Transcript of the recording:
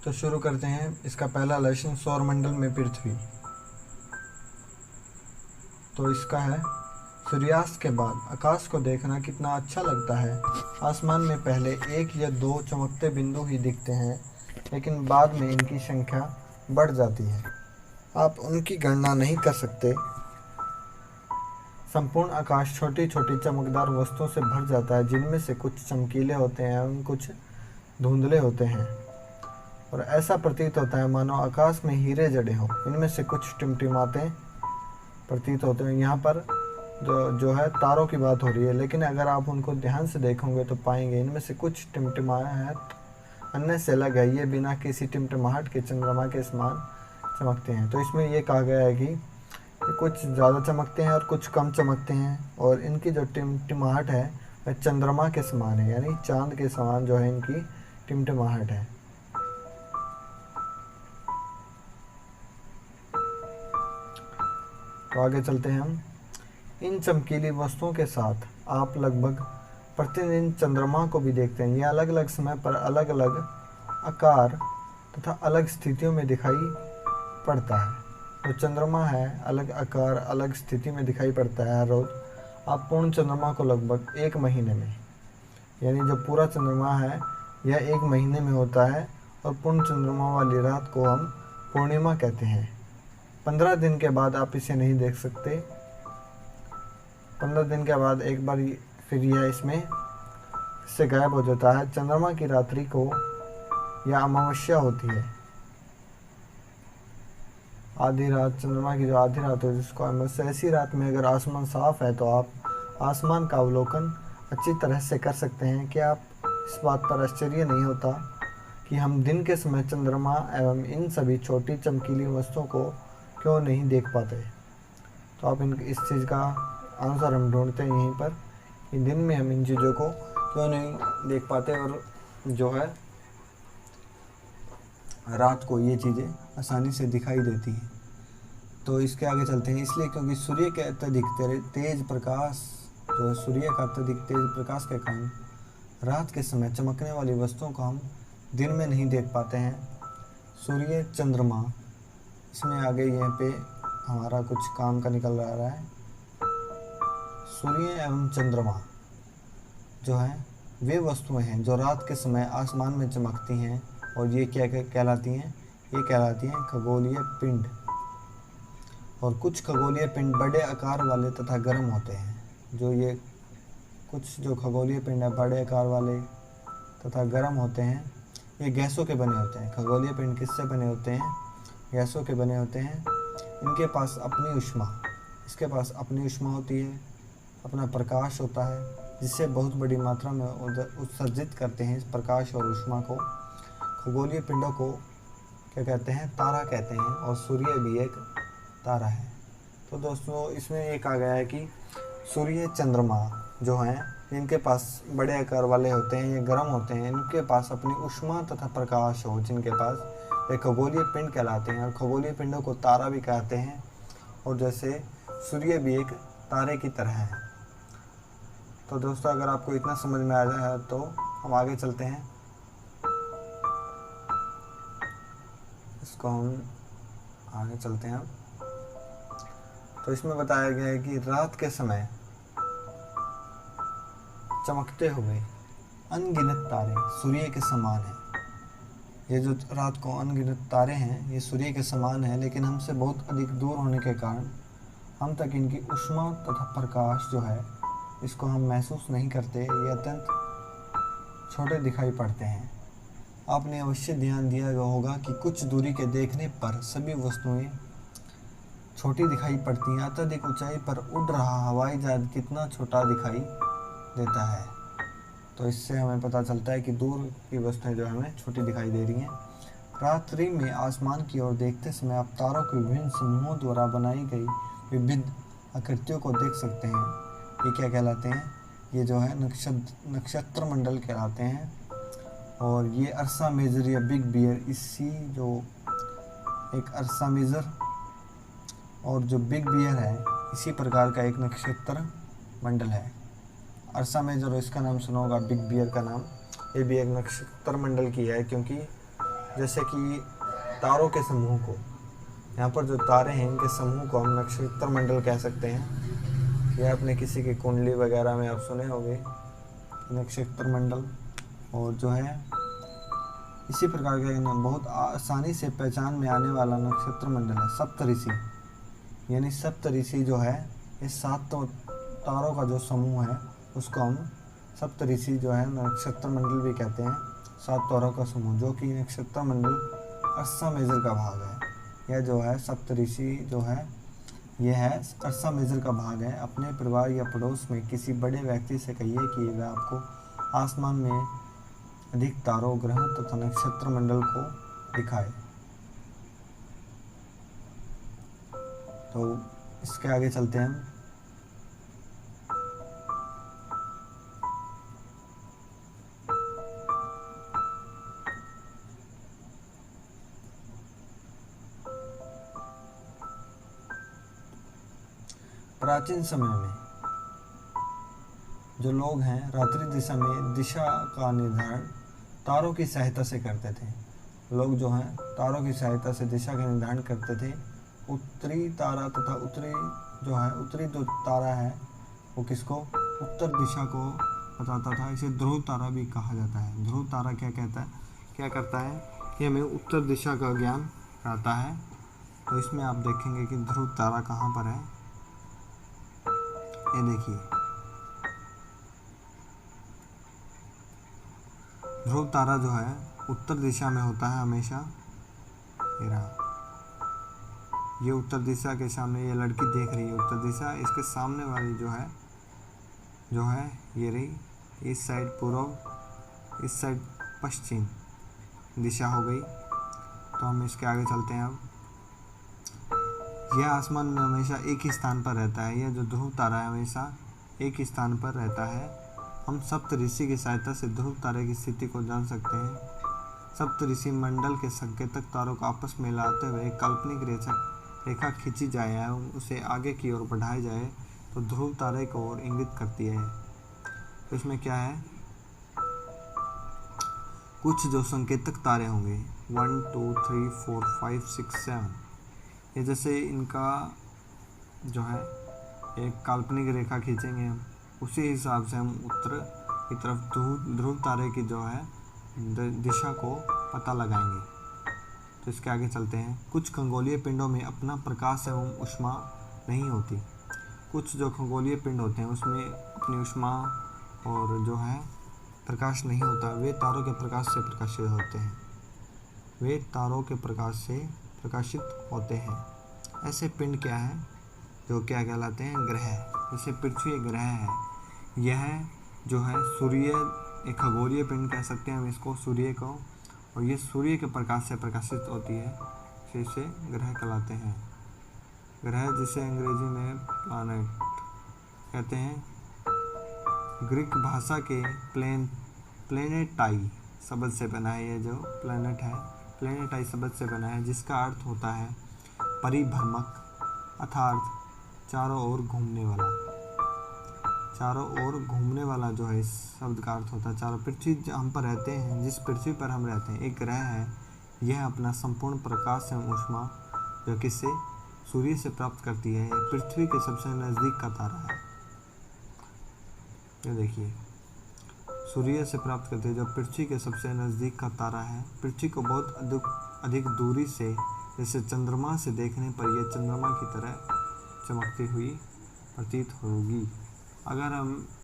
तो शुरू करते हैं। इसका पहला लेसन, सौरमंडल में पृथ्वी। तो इसका है, सूर्यास्त के बाद आकाश को देखना कितना अच्छा लगता है। आसमान में पहले एक या दो चमकते बिंदु ही दिखते हैं, लेकिन बाद में इनकी संख्या बढ़ जाती है। आप उनकी गणना नहीं कर सकते। संपूर्ण आकाश छोटी छोटी चमकदार वस्तुओं से भर जाता है, जिनमें से कुछ चमकीले होते हैं एवं कुछ धुंधले होते हैं, और ऐसा प्रतीत होता है मानो आकाश में हीरे जड़े हों। इनमें से कुछ टिमटिमाते प्रतीत होते हैं। यहाँ पर जो है तारों की बात हो रही है, लेकिन अगर आप उनको ध्यान से देखोगे तो पाएंगे इनमें से कुछ टिमटिमाहट अन्य से अलग है। ये बिना किसी टिमटिमाहट के चंद्रमा के समान चमकते हैं। तो इसमें ये कहा गया है कि कुछ ज़्यादा चमकते हैं और कुछ कम चमकते हैं, और इनकी जो टिमटिमाहट है वह चंद्रमा के समान है, यानी चांद के समान जो है इनकी टिमटिमाहट है। तो आगे चलते हैं हम। इन चमकीली वस्तुओं के साथ आप लगभग प्रतिदिन चंद्रमा को भी देखते हैं। यह अलग अलग समय पर अलग अलग आकार तथा अलग स्थितियों में दिखाई पड़ता है। जो चंद्रमा है अलग आकार अलग स्थिति में दिखाई पड़ता है हर रोज़। आप पूर्ण चंद्रमा को लगभग एक महीने में, यानी जो पूरा चंद्रमा है यह एक महीने में होता है, और पूर्ण चंद्रमा वाली रात को हम पूर्णिमा कहते हैं। 15 दिन के बाद आप इसे नहीं देख सकते। 15 दिन के बाद एक बार फिर यह इसमें से गायब हो जाता है। चंद्रमा की रात्रि को या अमावस्या होती है, आधी रात, चंद्रमा की जो आधी रात हो जिसको अमावस्या। ऐसी रात में अगर आसमान साफ है तो आप आसमान का अवलोकन अच्छी तरह से कर सकते हैं। कि आप इस बात पर आश्चर्य नहीं होता कि हम दिन के समय चंद्रमा एवं इन सभी छोटी चमकीली वस्तुओं को क्यों नहीं देख पाते। तो आप इस चीज़ का आंसर हम ढूंढते हैं यहीं पर, कि दिन में हम इन चीज़ों को क्यों नहीं देख पाते, और जो है रात को ये चीज़ें आसानी से दिखाई देती हैं। तो इसके आगे चलते हैं। इसलिए क्योंकि सूर्य के अत्यधिक तेज प्रकाश, जो है सूर्य का अत्यधिक तेज प्रकाश के कारण रात के समय चमकने वाली वस्तुओं को हम दिन में नहीं देख पाते हैं। सूर्य, चंद्रमा, इसमें आगे यहाँ पे हमारा कुछ काम का निकल रहा है। सूर्य एवं चंद्रमा जो है वे वस्तुएं हैं जो रात के समय आसमान में चमकती हैं, और ये क्या कहलाती हैं? ये कहलाती हैं खगोलीय पिंड। और कुछ खगोलीय पिंड बड़े आकार वाले तथा गर्म होते हैं। जो ये कुछ जो खगोलीय पिंड है बड़े आकार वाले तथा गर्म होते हैं, ये गैसों के बने होते हैं। खगोलीय पिंड किससे बने होते हैं? गैसों के बने होते हैं। इनके पास अपनी ऊष्मा, इसके पास अपनी ऊष्मा होती है, अपना प्रकाश होता है, जिससे बहुत बड़ी मात्रा में उत्सर्जित करते हैं इस प्रकाश और ऊष्मा को। खगोलीय पिंडों को क्या कहते हैं? तारा कहते हैं, और सूर्य भी एक तारा है। तो दोस्तों इसमें ये कहा गया है कि सूर्य, चंद्रमा जो हैं इनके पास बड़े आकार वाले होते हैं, ये गर्म होते हैं, इनके पास अपनी ऊष्मा तथा प्रकाश हो जिनके पास, वे खगोलीय पिंड कहलाते हैं। और खगोलीय पिंडों को तारा भी कहते हैं, और जैसे सूर्य भी एक तारे की तरह है। तो दोस्तों अगर आपको इतना समझ में आ जाए तो हम आगे चलते हैं। इसको हम आगे चलते हैं। तो इसमें बताया गया है कि रात के समय चमकते हुए अनगिनत तारे सूर्य के समान हैं। ये जो रात को अनगिनत तारे हैं ये सूर्य के समान हैं, लेकिन हमसे बहुत अधिक दूर होने के कारण हम तक इनकी ऊष्मा तथा प्रकाश जो है इसको हम महसूस नहीं करते। ये अत्यंत छोटे दिखाई पड़ते हैं। आपने अवश्य ध्यान दिया होगा कि कुछ दूरी के देखने पर सभी वस्तुएं छोटी दिखाई पड़ती हैं। अत्यधिक ऊंचाई पर उड़ रहा हवाई जहाज कितना छोटा दिखाई देता है। तो इससे हमें पता चलता है कि दूर की वस्तुएं जो हमें छोटी दिखाई दे रही हैं। रात्रि में आसमान की ओर देखते समय आप तारों के विभिन्न समूहों द्वारा बनाई गई विविध आकृतियों को देख सकते हैं। ये क्या कहलाते हैं? ये जो है नक्षत्र मंडल कहलाते हैं। और ये अर्सा मेजर या बिग बियर, इसी जो एक अर्सा मेजर और जो बिग बियर है इसी प्रकार का एक नक्षत्र मंडल है। अर्सा मेजर इसका नाम सुना होगा, बिग बियर का नाम, ये भी एक नक्षत्र मंडल की है, क्योंकि जैसे कि तारों के समूह को, यहाँ पर जो तारे हैं इनके समूह को हम नक्षत्र मंडल कह सकते हैं। ये आपने किसी की कुंडली वगैरह में आप सुने होंगे नक्षत्र मंडल। और जो है इसी प्रकार का बहुत आसानी से पहचान में आने वाला नक्षत्र मंडल है सप्तऋषि। यानी सप्तऋषि जो है इस 7 तारों का जो समूह है उसको हम सप्तऋषि जो है नक्षत्र मंडल भी कहते हैं। 7 तारों का समूह जो कि नक्षत्र मंडल अर्सा मेजर का भाग है। यह जो है सप्तऋषि जो है यह है अर्सा मेजर का भाग है। अपने परिवार या पड़ोस में किसी बड़े व्यक्ति से कहिए कि वह आपको आसमान में अधिक तारों, ग्रहों तथा नक्षत्र मंडल को दिखाए। तो इसके आगे चलते हैं हम। प्राचीन समय में जो लोग हैं रात्रि दिशा में दिशा का निर्धारण तारों की सहायता से करते थे। लोग जो हैं तारों की सहायता से दिशा का निर्धारण करते थे। उत्तरी तारा तथा उत्तरी जो तारा है वो किसको, उत्तर दिशा को बताता था। इसे ध्रुव तारा भी कहा जाता है। ध्रुव तारा क्या करता है कि हमें उत्तर दिशा का ज्ञान कराता है। तो इसमें आप देखेंगे कि ध्रुव तारा कहाँ पर है। ये देखिए ध्रुव तारा जो है उत्तर दिशा में होता है हमेशा। ये रहा, ये उत्तर दिशा के सामने ये लड़की देख रही है उत्तर दिशा। इसके सामने वाली जो है ये रही इस साइड पूर्व, इस साइड पश्चिम दिशा हो गई। तो हम इसके आगे चलते हैं। अब यह आसमान में हमेशा एक ही स्थान पर रहता है। यह जो ध्रुव तारा है हमेशा एक ही स्थान पर रहता है। हम सप्तऋषि की सहायता से ध्रुव तारे की स्थिति को जान सकते हैं। सप्तऋषि मंडल के संकेतक तारों को आपस में मिलाते हुए एक काल्पनिक रेखा खींची जाए एवं उसे आगे की ओर बढ़ाया जाए तो ध्रुव तारे को ओर इंगित करती है। तो इसमें क्या है, कुछ जो संकेतक तारे होंगे 1 2 3 4 5 6 7, ये जैसे इनका जो है एक काल्पनिक रेखा खींचेंगे हम, उसी हिसाब से हम उत्तर की तरफ ध्रुव तारे की जो है दिशा को पता लगाएंगे। तो इसके आगे चलते हैं। कुछ खगोलीय पिंडों में अपना प्रकाश एवं ऊष्मा नहीं होती। कुछ जो खगोलीय पिंड होते हैं उसमें अपनी ऊष्मा और जो है प्रकाश नहीं होता। वे तारों के प्रकाश से प्रकाशित होते हैं। वे तारों के प्रकाश से प्रकाशित होते हैं। ऐसे पिंड क्या है, जो क्या कहलाते हैं, ग्रह। जैसे पृथ्वी एक ग्रह है। यह जो है सूर्य एक खगोलीय पिंड कह सकते हैं हम इसको, सूर्य को, और ये सूर्य के प्रकाश से प्रकाशित होती है, इसे ग्रह कहलाते हैं। ग्रह जिसे अंग्रेजी में प्लैनेट कहते हैं। ग्रीक भाषा के प्लेनेटाई शब्द से बना है। ये जो प्लैनेट है प्लेनेटाई शब्द से बना है, जिसका अर्थ होता है परिभ्रमक, अर्थात चारों ओर घूमने वाला। चारों ओर घूमने वाला जो है इस शब्द का अर्थ होता है चारों। पृथ्वी हम पर रहते हैं, जिस पृथ्वी पर हम रहते हैं एक ग्रह है। यह अपना संपूर्ण प्रकाश एवं ऊष्मा जो किससे, सूर्य से प्राप्त करती है। यह पृथ्वी के सबसे नज़दीक का तारा है। ये देखिए सूर्य से प्राप्त करती है, जो पृथ्वी के सबसे नज़दीक का तारा है। पृथ्वी को बहुत अधिक दूरी से, जैसे चंद्रमा से देखने पर यह चंद्रमा की तरह चमकती हुई प्रतीत होगी। अगर हम